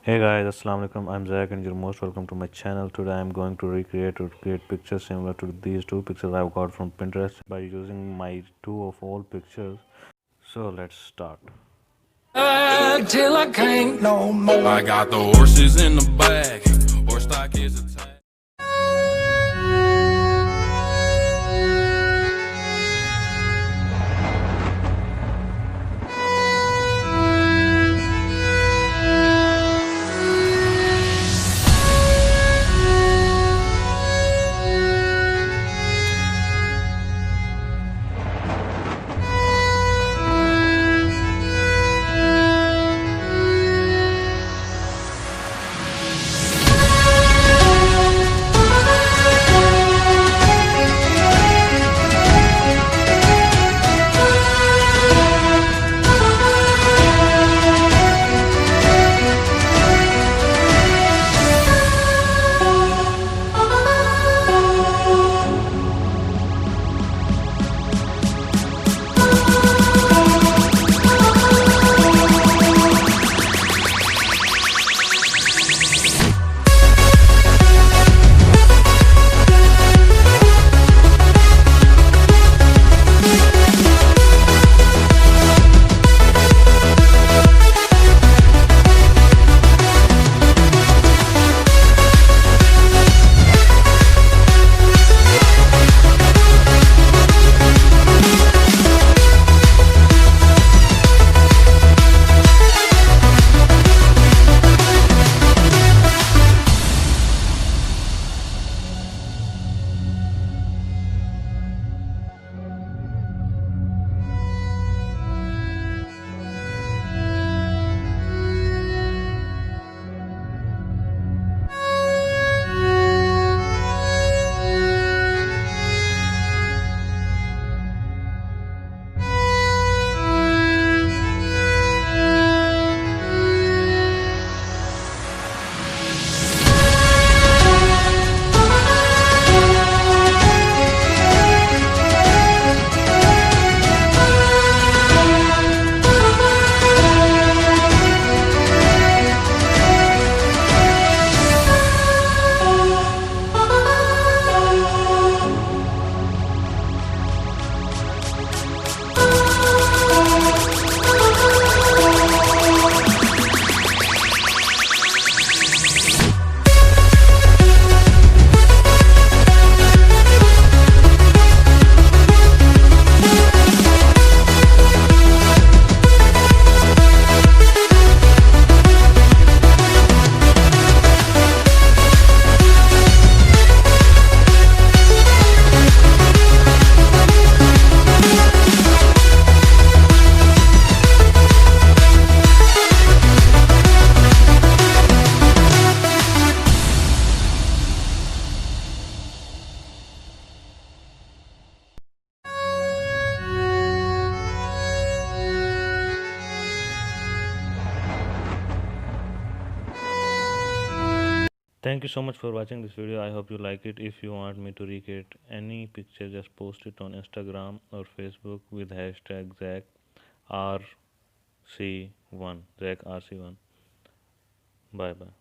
Hey guys, Assalamu alaikum. I'm Zach and you're most welcome to my channel. Today I'm going to recreate or create pictures similar to these two pictures I've got from Pinterest by using my two of all pictures. So let's start. Till I can't no more. I got the horses in the back. Horse stock is attached. Thank you so much for watching this video. I hope you like it. If you want me to recreate any picture, just post it on Instagram or Facebook with hashtag ZachRC1. ZachRC1. Bye bye.